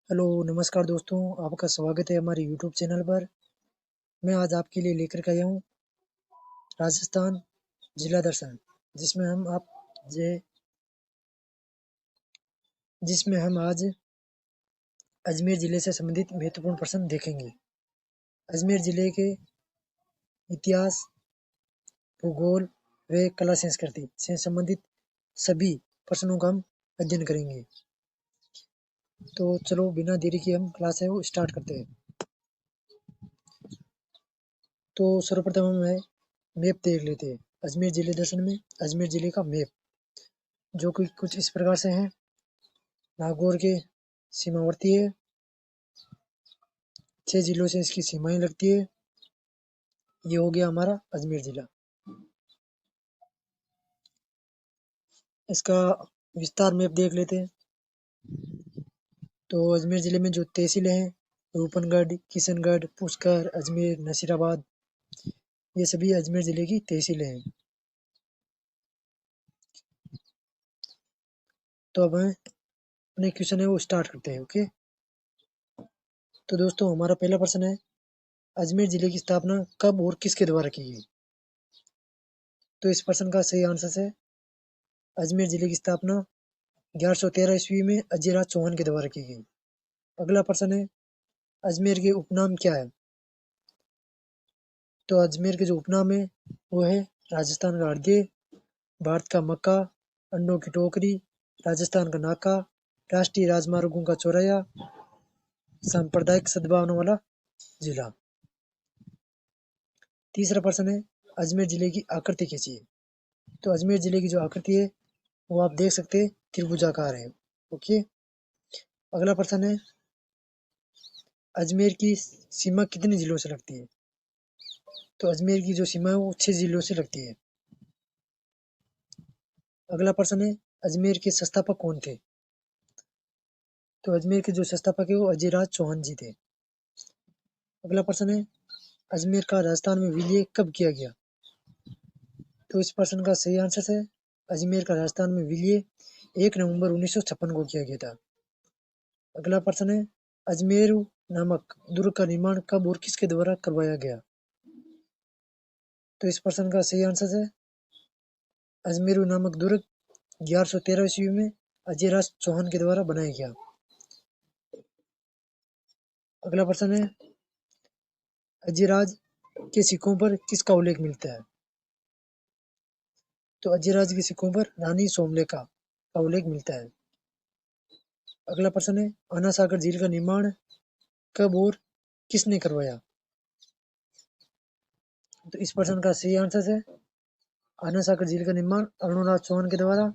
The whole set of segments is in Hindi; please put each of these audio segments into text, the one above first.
हेलो, नमस्कार दोस्तों, आपका स्वागत है हमारे यूट्यूब चैनल पर। मैं आज आपके लिए लेकर के आया हूँ राजस्थान जिला दर्शन, जिसमें हम आप जे जिसमें हम आज अजमेर जिले से संबंधित महत्वपूर्ण प्रश्न देखेंगे। अजमेर जिले के इतिहास, भूगोल व कला संस्कृति से संबंधित सभी प्रश्नों का हम अध्ययन करेंगे। तो चलो बिना देरी के हम क्लास है वो स्टार्ट करते हैं। तो सर्वप्रथम हम मैप देख लेते हैं। अजमेर जिले दर्शन में अजमेर जिले का मैप, जो कि कुछ इस प्रकार से है। नागौर के सीमावर्ती है, 6 जिलों से इसकी सीमाएं लगती है। ये हो गया हमारा अजमेर जिला। इसका विस्तार मैप देख लेते हैं। तो अजमेर जिले में जो तहसीलें हैं, रूपनगढ़, किशनगढ़, पुष्कर, अजमेर, नसीराबाद, ये सभी अजमेर जिले की तहसीलें हैं। तो अब हम अपने क्वेश्चन है वो स्टार्ट करते हैं। ओके, तो दोस्तों हमारा पहला प्रश्न है, अजमेर जिले की स्थापना कब और किसके द्वारा की गई? तो इस प्रश्न का सही आंसर है, अजमेर जिले की स्थापना 1113 ईस्वी में अजयराज चौहान के द्वारा की गई। अगला प्रश्न है, अजमेर के उपनाम क्या है? तो अजमेर के जो उपनाम है वो है राजस्थान का हृदय, भारत का मक्का, अंडों की टोकरी, राजस्थान का नाका, राष्ट्रीय राजमार्गों का चौराया, सांप्रदायिक सद्भावना वाला जिला। तीसरा प्रश्न है, अजमेर जिले की आकृति कैसी है? तो अजमेर जिले की जो आकृति है वो आप देख सकते हैं, त्रिभुजाकार है। ओके, अगला प्रश्न है, अजमेर की सीमा कितने जिलों से लगती है? तो अजमेर की जो सीमा है वो 6 जिलों से लगती है। अगला प्रश्न है, अजमेर के संस्थापक कौन थे? तो अजमेर के जो संस्थापक है वो अजयराज चौहान जी थे। अगला प्रश्न है, अजमेर का राजस्थान में विलय कब किया गया? तो इस प्रश्न का सही आंसर है, अजमेर का राजस्थान में विलय 1 नवंबर 1956 को किया गया था। अगला प्रश्न है, अजमेरू नामक दुर्ग का निर्माण कब और किसके द्वारा करवाया गया? तो इस प्रश्न का सही आंसर है, अजमेरू नामक दुर्ग 1113 ईस्वी में अजयराज चौहान के द्वारा बनाया गया। अगला प्रश्न है, अजयराज के सिक्कों पर किसका उल्लेख मिलता है? तो अजयराज के सिक्कों पर रानी सोमलेखा का उल्लेख मिलता है। अगला प्रश्न है, आना सागर झील का निर्माण कब और किसने करवाया? तो इस प्रश्न का सही आंसर है, आना सागर झील का निर्माण अरुणराज चौहान के द्वारा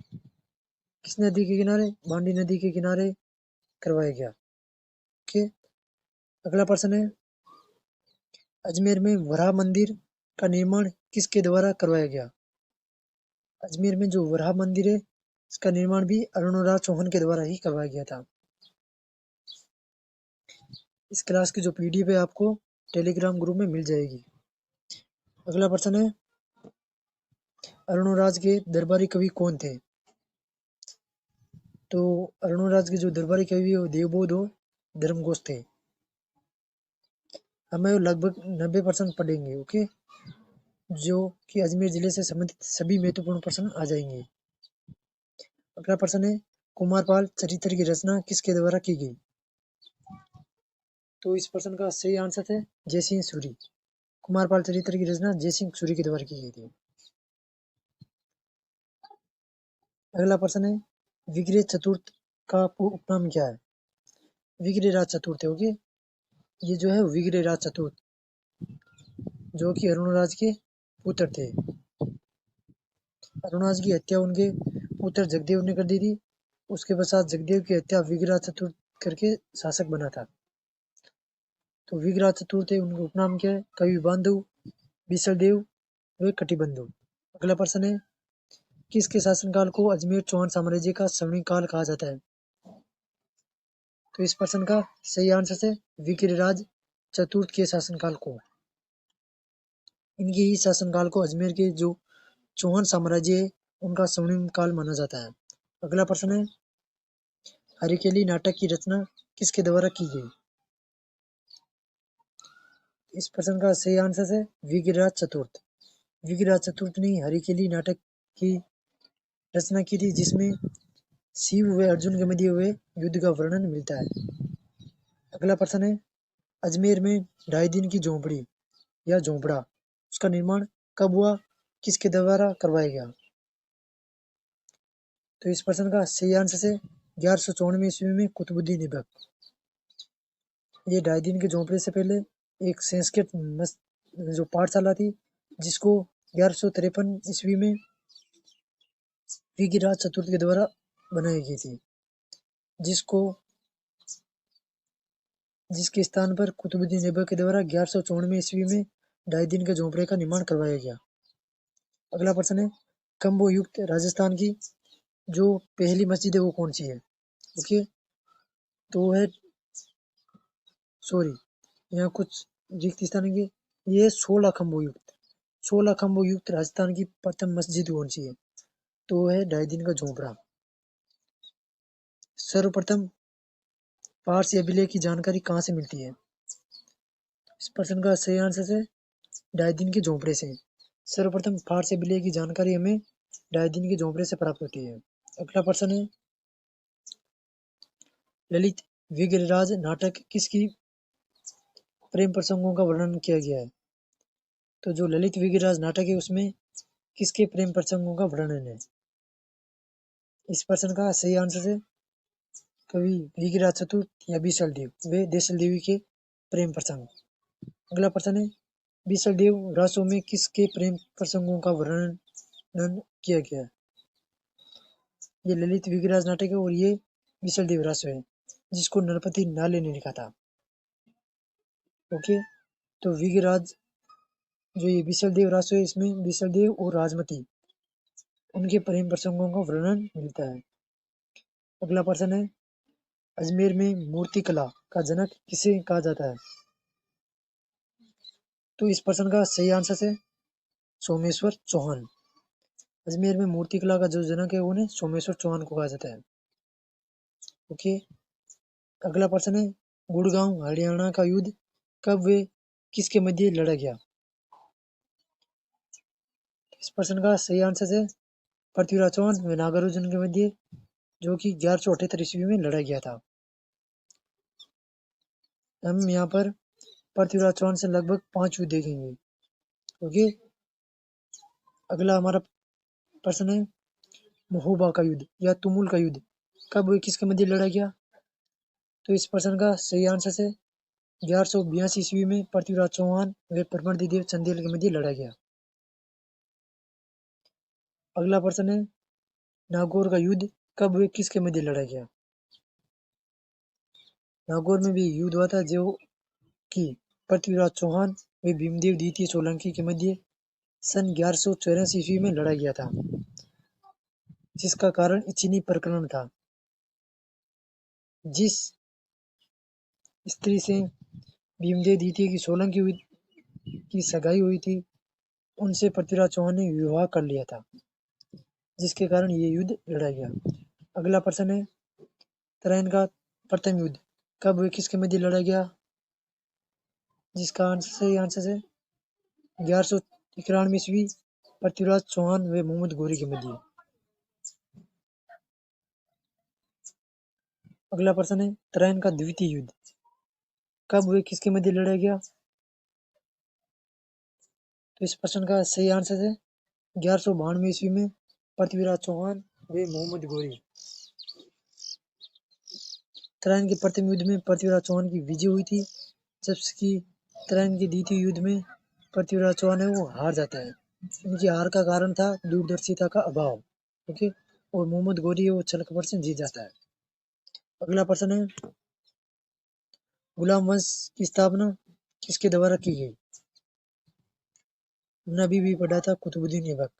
किस नदी के किनारे? बांडी नदी के किनारे करवाया गया। ओके, अगला प्रश्न है, अजमेर में वराह मंदिर का निर्माण किसके द्वारा करवाया गया? अजमेर में जो वराह मंदिर है इसका निर्माण भी अरुणराज चौहान के द्वारा ही करवाया गया था। इस क्लास की जो पीडीएफ है आपको टेलीग्राम ग्रुप में मिल जाएगी। अगला प्रश्न है, अरुणराज के दरबारी कवि कौन थे? तो अरुणराज के जो दरबारी कवि है वो देवबोध और धर्मघोष थे। हमें लगभग 90% पढ़ेंगे। ओके, जो कि अजमेर जिले से संबंधित सभी महत्वपूर्ण प्रश्न आ जाएंगे। अगला प्रश्न है, कुमारपाल चरित्र की रचना किसके द्वारा की गई? तो इस प्रश्न का सही आंसर है जयसिंह सूरी। कुमारपाल चरित्र की रचना जयसिंह सूरी के द्वारा की गई थी। अगला प्रश्न है, विग्रह चतुर्थ का उपनाम क्या है? विग्रहराज चतुर्थ है। ओके, ये जो है विग्रहराज चतुर्थ, जो कि अरुणराज के पुत्र थे। अरुणराज की हत्या उनके पुत्र जगदेव ने कर दी थी। उसके पश्चात जगदेव की हत्या विग्रहराज चतुर्थ करके शासक बना था। तो विग्रहराज चतुर्थ है, उनका उपनाम क्या है? कवि बांधव, बिसलदेव व कटिबंधु। अगला प्रश्न है, किसके शासनकाल को अजमेर चौहान साम्राज्य का स्वर्णिम काल कहा जाता है? तो इस प्रश्न का सही आंसर है विग्रहराज चतुर्थ के शासनकाल को। इनके ही शासनकाल को अजमेर के जो चौहान साम्राज्य है उनका स्वर्णिम काल माना जाता है। अगला प्रश्न है, हरिकेली नाटक की रचना किसके द्वारा की गई? इस प्रश्न का सही आंसर है विगिराज चतुर्थ। विगिराज चतुर्थ ने हरिकेली नाटक की रचना की थी, जिसमें शिव व अर्जुन के मध्य हुए युद्ध का वर्णन मिलता है। अगला प्रश्न है, अजमेर में 2.5 दिन की झोपड़ी या झोपड़ा, उसका निर्माण कब हुआ, किसके द्वारा करवाया गया? तो इस प्रश्न का सही आंसर है 1194 ईस्वी में कुतुबुद्दीन ऐबक। ये 2.5 दिन के झोपड़े से पहले एक संस्कृत जो पाठशाला थी, जिसको 1153 ईस्वी में विगिराज चतुर्थ के द्वारा बनाई गई थी, जिसके स्थान पर कुतुबुद्दीन ऐबक के द्वारा 1194 ईस्वी में 2.5 दिन के झोपड़े का निर्माण करवाया गया। अगला प्रश्न है, कंबो युक्त राजस्थान की जो पहली मस्जिद है वो कौन सी है? ओके, तो है यहाँ कुछ रिक्त स्थान है, ये 16 खंभों युक्त राजस्थान की प्रथम मस्जिद कौन सी है? तो है 2.5 दिन का झोपड़ा। सर्वप्रथम पारसी अभिलेख की जानकारी कहाँ से मिलती है? इस प्रश्न का सही आंसर है 2.5 दिन के झोपड़े से। सर्वप्रथम फारसी अभिलेख की जानकारी हमें 2.5 दिन के झोपड़े से प्राप्त होती है। अगला प्रश्न है, ललित विग्रहराज नाटक किसकी प्रेम प्रसंगों का वर्णन किया गया है? तो जो ललित विग्रहराज नाटक है उसमें किसके प्रेम प्रसंगों का वर्णन है? इस प्रश्न का सही आंसर है कवि विग्रहराज चतुर्थ या बीसल देव वे देसल देवी के प्रेम प्रसंग। अगला प्रश्न है, बीसल देव रासों में किसके प्रेम प्रसंगों का वर्णन किया गया है? ये ललित विग्रहराज नाटक है और ये बीसल देव रासो है, जिसको नरपति नाले ने लिखा था। ओके, तो विग्रहराज जो ये बीसल देव रासो है, इसमें बीसल देव और राजमती उनके प्रेम प्रसंगों का वर्णन मिलता है। अगला प्रश्न है, अजमेर में मूर्तिकला का जनक किसे कहा जाता है? तो इस प्रश्न का सही आंसर है सोमेश्वर चौहान। अजमेर में मूर्तिकला का जो जनक है उन्हें सोमेश्वर चौहान को कहा जाता है। ओके, अगला प्रश्न है, गुड़गांव हरियाणा का युद्ध कब व किसके मध्य लड़ा गया? इस प्रश्न का सही आंसर है पृथ्वीराज चौहान व नागार्जुन के मध्य, जो कि 1178 ईस्वी में लड़ा गया था। हम यहाँ पर पृथ्वीराज चौहान से लगभग 5 युद्ध देखेंगे। ओके, अगला हमारा प्रश्न है, महोबा का युद्ध या तुमुल का युद्ध कब व किसके मध्य लड़ा गया? तो इस प्रश्न का सही आंसर है 1182 ईस्वी में पृथ्वीराज चौहान व परमर्दी देव चंदेल के मध्य लड़ा गया। अगला प्रश्न है, नागौर का युद्ध कब व किसके मध्य लड़ा गया? नागौर में भी युद्ध हुआ था, जो कि पृथ्वीराज चौहान व भीमदेव द्वितीय सोलंकी के मध्य सन 1184 ईस्वी में लड़ा गया था, जिसका कारण इचिनी प्रकरण था। जिस स्त्री से भीमदेव द्वितीय की सोलंकी की सगाई हुई थी, उनसे पृथ्वीराज चौहान ने विवाह कर लिया था, जिसके कारण ये युद्ध लड़ा गया। अगला प्रश्न है, तराइन का प्रथम युद्ध कब व किसके मध्य लड़ा गया? जिसका सही आंसर है 1191 ईस्वी पृथ्वीराज चौहान व मोहम्मद गोरी के मध्य। अगला प्रश्न है, तराइन का द्वितीय युद्ध कब व किसके मध्य लड़ा गया? तो इस प्रश्न का सही आंसर है 1192 ईस्वी में पृथ्वीराज चौहान व मोहम्मद गोरी। तराइन के प्रथम युद्ध में पृथ्वीराज चौहान की विजय हुई थी, जबकि तराइन के द्वितीय युद्ध में पृथ्वीराज चौहान है वो हार जाता है। इनकी हार का कारण था दूरदर्शिता का अभाव। ओके, और मोहम्मद गोरी है वो छल कपट से जीत जाता है। अगला प्रश्न है, गुलाम वंश की स्थापना किसके द्वारा की गई? हमने अभी भी पढ़ा था कुतुबुद्दीन ऐबक,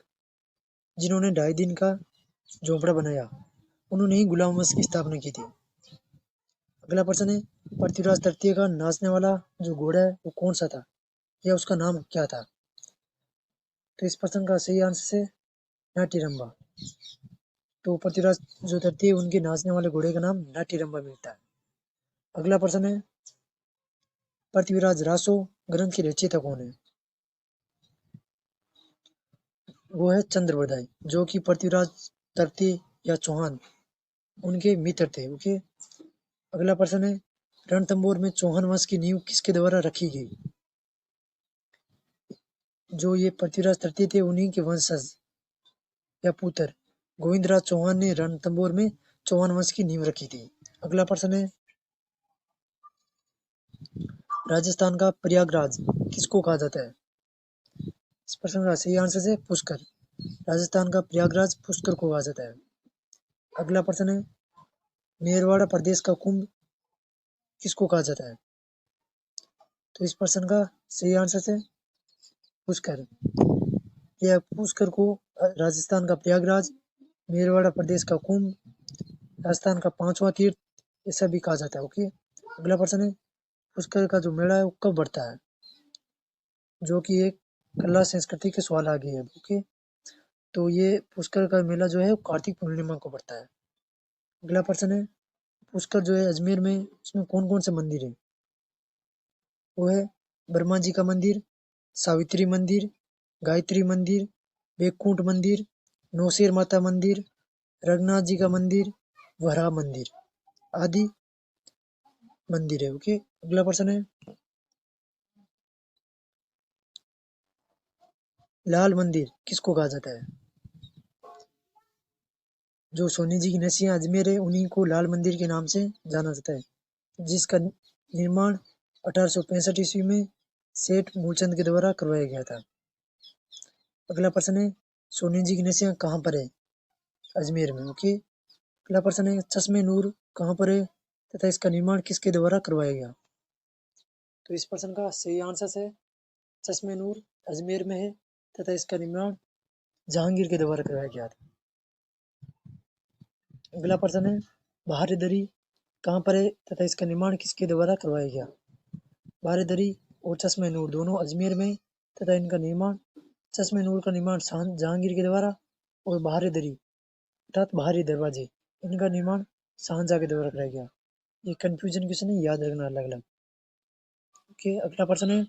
जिन्होंने 2.5 दिन का झोपड़ा बनाया, उन्होंने ही गुलाम वंश की स्थापना की थी। अगला प्रश्न है, पृथ्वीराज तृतीय का नाचने वाला जो घोड़ा है वो कौन सा था या उसका नाम क्या था? तो इस प्रश्न का सही आंसर है नाटीरंबा। तो पृथ्वीराज जो तृतीय उनके नाचने वाले घोड़े का नाम नाटीरंबा मिलता है। अगला प्रश्न है पृथ्वीराज रासो ग्रंथ की रचयिता कौन है? वो है चंद्रबरदाई, जो कि पृथ्वीराज तृतीय या चौहान उनके मित्र थे। ओके। अगला प्रश्न है रणथंभौर में चौहान वंश की नींव किसके द्वारा रखी गई? जो ये पृथ्वीराज तृतीय थे उन्हीं के वंशज या पुत्र गोविंदराज चौहान ने रणथंभौर में चौहान वंश की नींव रखी थी। अगला प्रश्न है राजस्थान का प्रयागराज किसको कहा जाता है? इस प्रश्न का सही आंसर है पुष्कर। राजस्थान का प्रयागराज पुष्कर को कहा जाता है। अगला प्रश्न है मेरवाड़ा प्रदेश का कुंभ किसको कहा जाता है? तो इस प्रश्न का सही आंसर है पुष्कर। यह पुष्कर को राजस्थान का प्रयागराज, मेरवाड़ा प्रदेश का कुंभ, राजस्थान का 5वां तीर्थ ऐसा भी कहा जाता है। ओके। अगला प्रश्न है पुष्कर का जो मेला है वो कब बढ़ता है? जो कि एक कला संस्कृति के सवाल आ गए हैं। ओके। तो ये पुष्कर का मेला जो है वो कार्तिक पूर्णिमा को पड़ता है। अगला प्रश्न है पुष्कर जो है अजमेर में उसमें कौन कौन से मंदिर है? वो है ब्रह्मा जी का मंदिर, सावित्री मंदिर, गायत्री मंदिर, बैकुंठ मंदिर, नौशेर माता मंदिर, रघुनाथ जी का मंदिर, वराह मंदिर आदि मंदिर है। ओके। अगला प्रश्न है लाल मंदिर किसको कहा जाता है? जो सोनी जी की नसियां अजमेर है उन्हीं को लाल मंदिर के नाम से जाना जाता है, जिसका निर्माण 1865 ईस्वी में सेठ मूलचंद के द्वारा करवाया गया था। अगला प्रश्न है सोनी जी की नसियां कहाँ पर है? अजमेर में। ओके। अगला प्रश्न है चश्मे नूर कहाँ पर है तथा इसका निर्माण किसके द्वारा करवाया गया? तो इस प्रश्न का सही आंसर है चश्मे नूर अजमेर में है तथा इसका निर्माण जहांगीर के द्वारा करवाया गया था। अगला प्रश्न है बहारी दरी कहाँ पर है तथा इसका निर्माण किसके द्वारा करवाया गया? बहारी दरी और चश्मे नूर दोनों अजमेर में तथा इनका निर्माण चश्मे नूर का निर्माण जहांगीर के द्वारा और बहारी दरी अर्थात बहारी दरवाजे इनका निर्माण शाहजहां के द्वारा कराया गया। ये कंफ्यूजन क्वेश्चन है, याद रखना अलग अलग। ओके। अगला प्रश्न है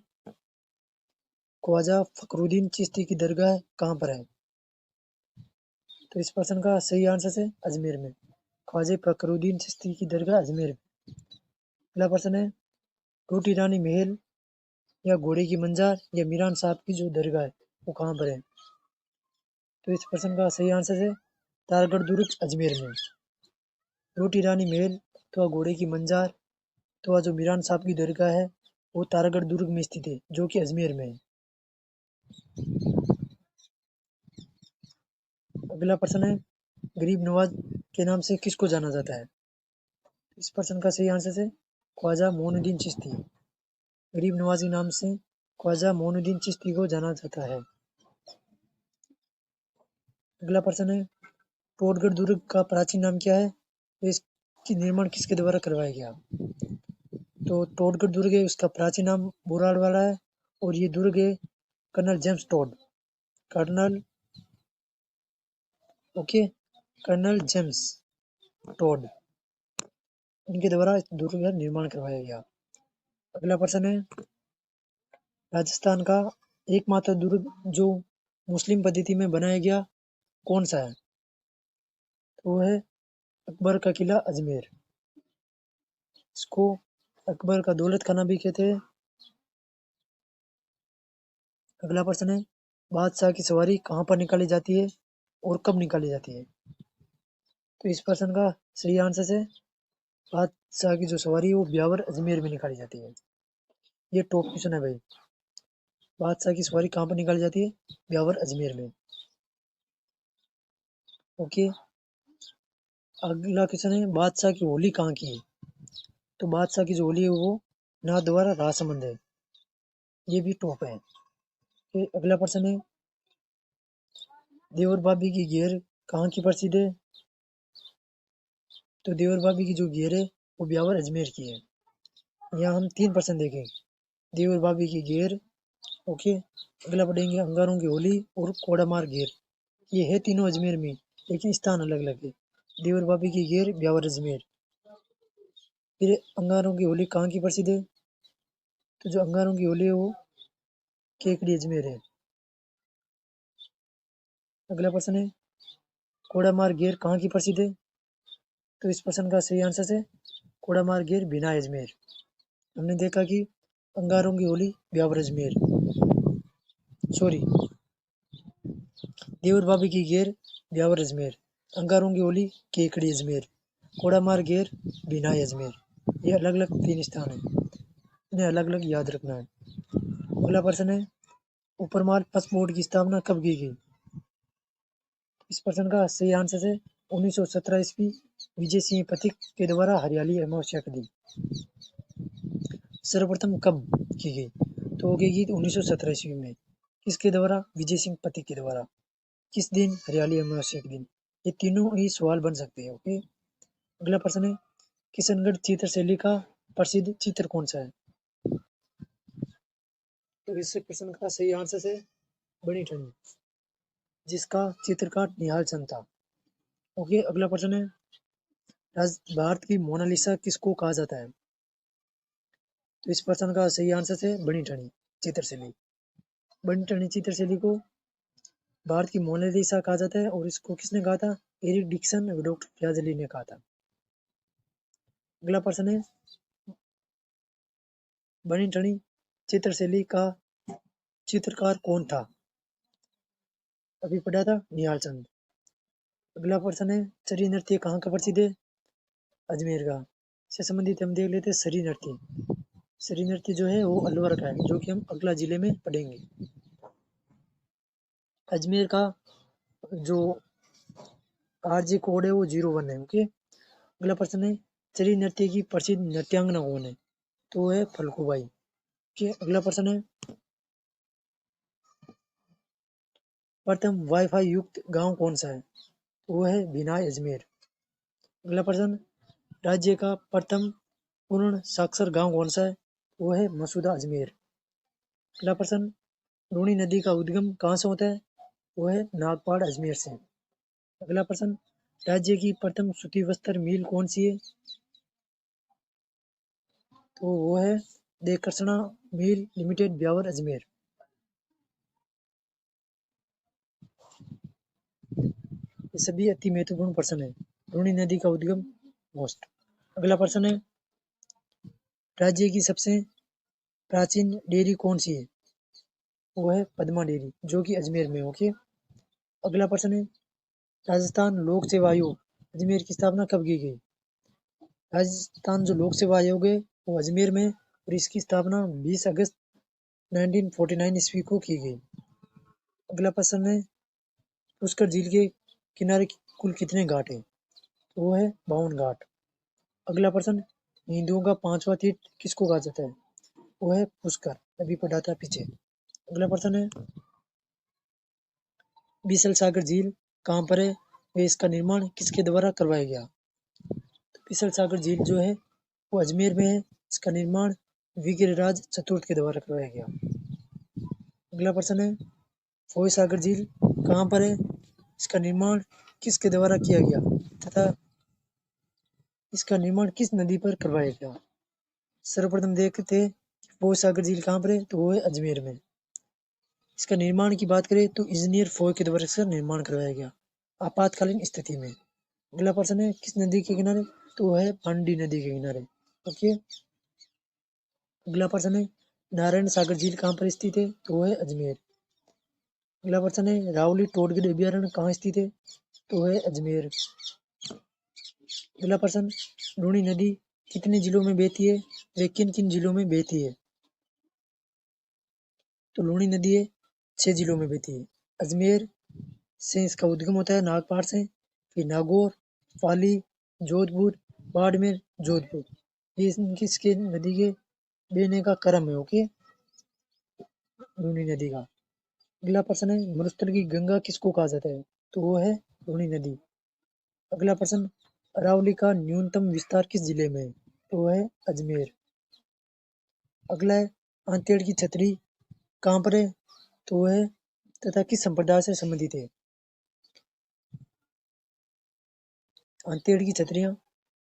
ख्वाजा फखरुद्दीन चिश्ती की दरगाह कहाँ पर है? तो इस प्रश्न का सही आंसर है अजमेर में। ख्वाजा फखरुद्दीन चिश्ती की दरगाह अजमेर में। अगला प्रश्न है टूटी रानी महल या घोड़े की मंजार या मीरान साहब की जो दरगाह है वो कहाँ पर है? तो इस प्रश्न का सही आंसर है तारगढ़ दुर्ग अजमेर में। टूटी रानी महल तो घोड़े की मंजार तो जो मीरान साहब की दरगाह है वो तारागढ़ दुर्ग में स्थित है जो कि अजमेर में है। अगला प्रश्न है गरीब नवाज के नाम से किसको जाना जाता है? इस प्रश्न का सही आंसर है ख्वाजा मोइनुद्दीन चिश्ती। गरीब नवाज के नाम से ख्वाजा मोइनुद्दीन चिश्ती को जाना जाता है। अगला प्रश्न है टोडगढ़ दुर्ग का प्राचीन नाम क्या है? इसकी निर्माण किसके द्वारा करवाया गया? तो टोडगढ़ दुर्ग है उसका प्राचीन नाम बुराड़ वाला है और ये दुर्ग है colonel James Tod. Colonel okay colonel James Tod इनके द्वारा दुर्ग का निर्माण करवाया गया। अगला प्रश्न है राजस्थान का एकमात्र दुर्ग जो मुस्लिम पद्धति में बनाया गया कौन सा है? तो वो है अकबर का किला अजमेर। इसको अकबर का दौलत खाना भी कहते हैं। अगला प्रश्न है बादशाह की सवारी कहाँ पर निकाली जाती है और कब निकाली जाती है? तो इस प्रश्न का सही आंसर है बादशाह की जो सवारी है वो ब्यावर अजमेर में निकाली जाती है। ये टॉप क्वेश्चन है भाई। बादशाह की सवारी कहाँ पर निकाली जाती है? ब्यावर अजमेर में। ओके। अगला क्वेश्चन है बादशाह की होली कहाँ की है? तो बादशाह की जो होली है वो नाथद्वारा राजसमंद है। ये भी टॉप है। फिर अगला प्रश्न है देवर भाभी की घेर कहाँ की प्रसिद्ध है? तो देवर भाभी की जो घेर है वो ब्यावर अजमेर की है। यहाँ हम 3 प्रश्न देखें देवर भाभी की घेर। ओके। अगला पढ़ेंगे अंगारों की होली और कोड़ामार घेर। ये है तीनों अजमेर में लेकिन स्थान अलग अलग है। देवर भाभी की घेर ब्यावर अजमेर। फिर अंगारों की होली कहाँ की प्रसिद्ध है? तो जो अंगारों की होली है वो केकड़ी अजमेर है। अगला प्रश्न है, कोड़ामार घेर कहाँ की प्रसिद्ध है? तो इस प्रश्न का सही आंसर है कोड़ामार घेर बिना अजमेर। हमने देखा कि अंगारों की होली ब्यावर अजमेर, सॉरी, देवर भाभी की घेर ब्यावर अजमेर, अंगारों की होली केकड़ी अजमेर, कोड़ामार घेर बिनाई अजमेर। ये अलग अलग 3 स्थान है, इन्हें अलग अलग याद रखना है। अगला प्रश्न है, ऊपरमाल पथ बोर्ड की स्थापना कब की गई? इस प्रश्न का सही आंसर है 1917 ईस्वी विजय सिंह पथिक के द्वारा हरियाली अमावस्या के दिन। सर्वप्रथम कब की गई? तो वो की गई 1917 ईस्वी में। किसके द्वारा? विजय सिंह पथिक के द्वारा। किस दिन? हरियाली अमावस्या के दिन। ये तीनों ही सवाल बन सकते हैं। ओके, अगला प्रश्न है, किशनगढ़ चित्र शैली का प्रसिद्ध चित्र कौन सा है? तो इस प्रश्न का सही आंसर है बनी ठनी, जिसका चित्रकार निहाल चंद था। ओके, अगला प्रश्न है, भारत की मोनालिसा किसको कहा जाता है? तो इस प्रश्न का सही आंसर है बनी ठनी चित्रशैली। बनी ठनी चित्रशैली को भारत की मोनालिसा कहा जाता है और इसको किसने कहा था? एरिक डिक्सन और डॉक्टर फ्याज अली ने कहा था। अगला प्रश्न है, बनी ठनी चित्रशैली का चित्रकार कौन था? अभी पढ़ा था निहाल चंद। अगला प्रश्न है, सरी नृत्य कहाँ का प्रसिद्ध है? अजमेर का। इससे संबंधित हम देख लेते हैं सरी नृत्य। सरी नृत्य जो है वो अलवर का है, जो कि हम अगला जिले में पढ़ेंगे। अजमेर का जो आरजी कोड है वो 01 है। ओके, अगला प्रश्न है, सरी नृत्य की प्रसिद्ध नृत्यांगना कौन है? तो वो है फलकूबाई। ओके, अगला प्रश्न है, प्रथम वाईफाई युक्त गांव कौन सा है? तो वो है बिनाई अजमेर। अगला प्रश्न, राज्य का प्रथम पूर्ण साक्षर गांव कौन सा है? वो है मसूदा अजमेर। अगला प्रश्न, लूणी नदी का उद्गम कहाँ से होता है? वो है नागपाड़ अजमेर से। अगला प्रश्न, राज्य की प्रथम सूती वस्त्र मिल कौन सी है? तो वो है देकर्षणा मिल लिमिटेड ब्यावर अजमेर। ये सभी अति महत्वपूर्ण प्रश्न है। लूणी नदी का उद्गम मोस्ट। अगला प्रश्न है, राज्य की सबसे प्राचीन डेयरी कौन सी है? वो है पद्मा डेयरी, जो कि अजमेर में। ओके, अगला प्रश्न है, राजस्थान लोक सेवा आयोग अजमेर की स्थापना कब की गई? राजस्थान जो लोक सेवा आयोग है वो अजमेर में, और इसकी स्थापना 20 अगस्त 1949 ईस्वी को की गई। अगला प्रश्न है, पुष्कर झील के किनारे कुल कितने घाट हैं? तो वो है 52 घाट। अगला प्रश्न, हिंदुओं का 5वां तीर्थ किसको कहा जाता है? वो है पुष्कर, अभी पढ़ा था पीछे। अगला प्रश्न है, बीसल सागर झील कहाँ पर है व इसका निर्माण किसके द्वारा करवाया गया? तो बीसल सागर झील जो है वो अजमेर में है, इसका निर्माण विग्रहराज चतुर्थ के द्वारा करवाया गया। अगला प्रश्न है, फोय सागर झील कहाँ पर है? इसका निर्माण किसके द्वारा किया गया तथा इसका निर्माण किस नदी पर करवाया गया? सर्वप्रथम देखते हैं फोय सागर झील कहाँ पर है, तो वो है अजमेर में। इसका निर्माण की बात करें तो इंजीनियर फोय के द्वारा इसका निर्माण करवाया गया आपातकालीन स्थिति में। अगला प्रश्न है, किस नदी के किनारे? तो वो है पांडी नदी के किनारे। ओके, अगला प्रश्न है, नारायण सागर झील कहाँ पर स्थित है? तो वो है अजमेर। अगला प्रश्न है, रावली टोडगढ़ अभ्यारण्य कहाँ स्थित है? तो वो है अजमेर। अगला प्रश्न, लूणी नदी कितने जिलों में बहती है व किन किन जिलों में बहती है? तो लूणी नदी है 6 जिलों में बहती है। अजमेर से इसका उद्गम होता है नागपाड़ से, फिर नागौर, पाली, जोधपुर, बाड़मेर, जोधपुर। ये इसके नदी के बहने का क्रम है। ओके, लूनी नदी का। अगला प्रश्न है, मरुस्थल की गंगा किसको कहा जाता है? तो वो है लूनी नदी। अगला प्रश्न, अरावली का न्यूनतम विस्तार किस जिले में है? तो वो है अजमेर। अगला है, आंतेड़ की छतरी कहाँ पर है? तो वो है तथा किस संप्रदाय से संबंधित है? आंतेड़ की छतरियां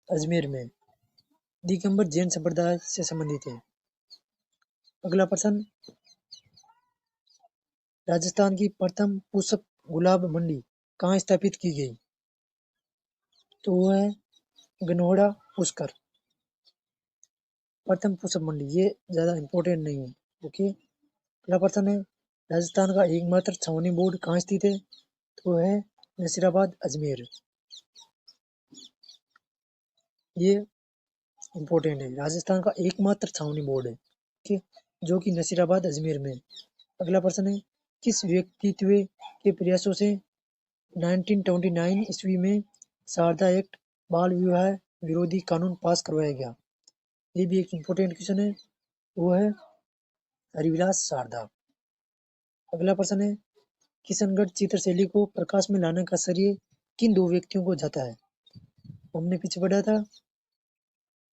अजमेर में। दिगंबर जैन संप्रदाय से संबंधित है। अगला प्रश्न, राजस्थान की प्रथम पुष्प गुलाब मंडी कहाँ स्थापित की गई? तो वो है गनोड़ा पुष्कर। प्रथम पुष्प मंडी, ये ज्यादा इम्पोर्टेंट नहीं है। ओके, अगला प्रश्न है, राजस्थान का एकमात्र छावनी बोर्ड कहाँ स्थित है? तो वो है नसीराबाद, अजमेर। ये इम्पोर्टेंट है, राजस्थान का एकमात्र छावनी बोर्ड है, ओके, जो कि नसीराबाद, अजमेर में। अगला प्रश्न है, किस व्यक्तित्व के प्रयासों से 1929 ईस्वी में शारदा एक्ट बाल विवाह विरोधी कानून पास करवाया गया? ये भी एक इम्पोर्टेंट क्वेश्चन है, वो है हरिविलास शारदा। अगला प्रश्न है, किशनगढ़ चित्रशैली को प्रकाश में लाने का श्रेय किन दो व्यक्तियों को जाता है? हमने पीछे पढ़ा था,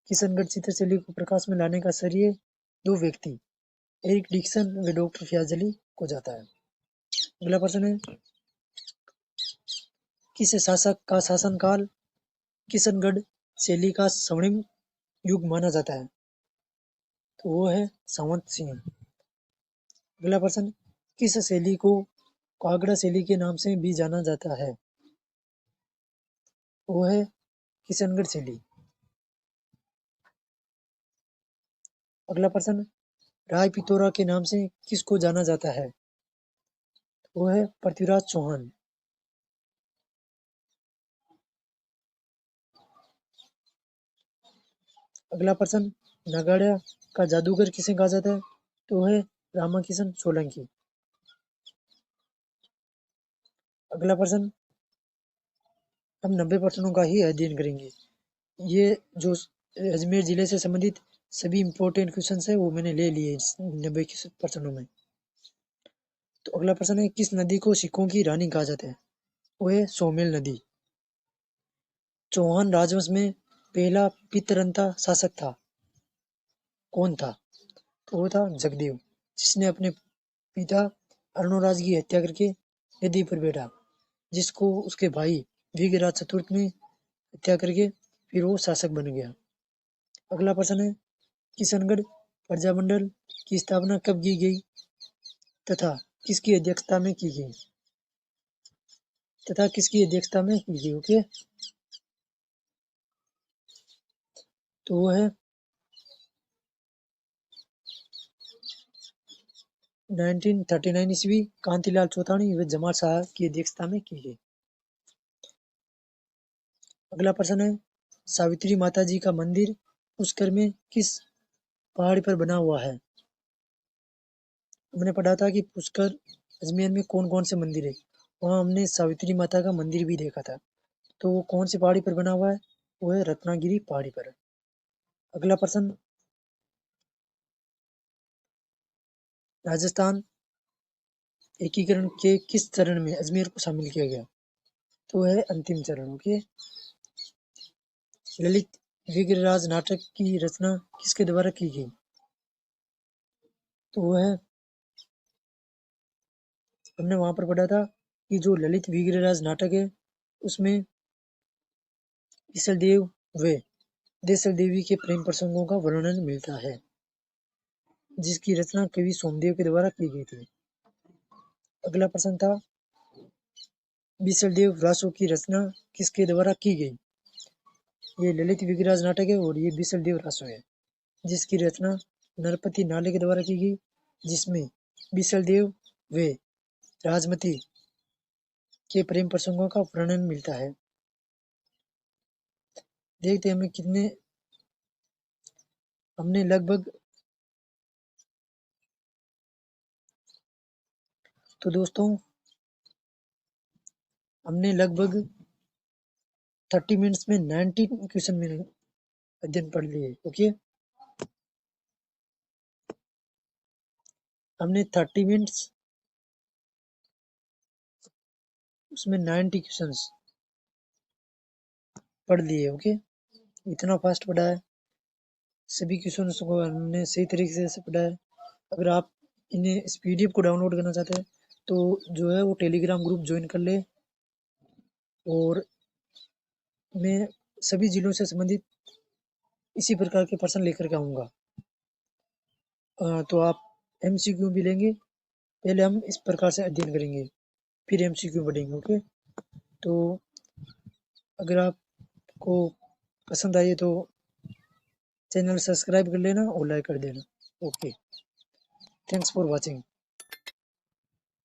किशनगढ़ चित्रशैली को प्रकाश में लाने का श्रेय दो व्यक्ति, एरिक डिक्सन व डॉक्टर फयाज अली को जाता है। अगला प्रश्न है, किस शासक का शासनकाल किशनगढ़ शैली का स्वर्णिम युग माना जाता है? तो वो है सावंत सिंह। अगला प्रश्न, किस शैली को कागड़ा शैली के नाम से भी जाना जाता है? वो है किशनगढ़ शैली। अगला प्रश्न, राय पिथौरा के नाम से किसको जाना जाता है? वो है पृथ्वीराज चौहान। अगला प्रश्न, नगाड़ा का जादूगर किसे कहा जाता है? तो है रामाकिशन सोलंकी। अगला प्रश्न, हम 90 प्रश्नों का ही अध्ययन करेंगे। ये जो अजमेर जिले से संबंधित सभी इंपॉर्टेंट क्वेश्चन है वो मैंने ले लिए 90 प्रश्नों में। तो अगला प्रश्न है, किस नदी को सिखों की रानी कहा जाता है? वो है सोमेल नदी। चौहान राजवंश में पहला पितरंता शासक था, कौन था? तो वो था जगदेव, जिसने अपने पिता अर्णोराज की हत्या करके नदी पर बैठा, जिसको उसके भाई विगराज चतुर्थ ने हत्या करके फिर वो शासक बन गया। अगला प्रश्न है, किशनगढ़ प्रजामंडल की स्थापना कब की गई तथा किसकी अध्यक्षता में की गई? ओके, तो वो है 1939 ईस्वी कांतिलाल चौथानी व जमाल शाह की अध्यक्षता में की गई। अगला प्रश्न है, सावित्री माता जी का मंदिर पुष्कर में किस पहाड़ी पर बना हुआ है? हमने पढ़ा था कि पुष्कर अजमेर में कौन कौन से मंदिर है, वहाँ हमने सावित्री माता का मंदिर भी देखा था। तो वो कौन सी पहाड़ी पर बना हुआ है? वो है रत्नागिरी पहाड़ी पर। अगला प्रश्न, राजस्थान एकीकरण के किस चरण में अजमेर को शामिल किया गया? तो है अंतिम चरण। ओके, ललित विग्रहराज नाटक की रचना किसके द्वारा की गई? तो वो है, हमने वहां पर पढ़ा था कि जो ललित विग्रहराज नाटक है उसमें ईसलदेव व देसल देवी के प्रेम प्रसंगों का वर्णन मिलता है, जिसकी रचना कवि सोमदेव के द्वारा की गई थी। अगला प्रश्न था, बीसलदेव रासो की रचना किसके द्वारा की गई? ये ललित विग्रहराज नाटक है और ये बीसलदेव रासो है, जिसकी रचना नरपति नाले के द्वारा की गई, जिसमें बीसलदेव व राजमती के प्रेम प्रसंगों का वर्णन मिलता है। देखते हैं हमने लगभग, तो दोस्तों हमने लगभग 30 मिनट्स में 90 क्वेश्चन में अध्ययन पढ़ लिए। ओके, हमने 30 मिनट्स उसमें 90 क्वेश्चंस पढ़ लिए। ओके, इतना फास्ट पढ़ा है, सभी क्वेश्चंस को हमने सही तरीके से पढ़ा है। अगर आप इन्हें इस पीडीएफ को डाउनलोड करना चाहते हैं तो जो है वो टेलीग्राम ग्रुप ज्वाइन कर ले, और मैं सभी जिलों से संबंधित इसी प्रकार के प्रश्न लेकर के आऊँगा। तो आप MCQ भी लेंगे। पहले हम इस प्रकार से अध्ययन करेंगे, फिर MCQ पढ़ेंगे। ओके, तो अगर आपको पसंद आए तो चैनल सब्सक्राइब कर लेना और लाइक कर देना। Okay, thanks for watching.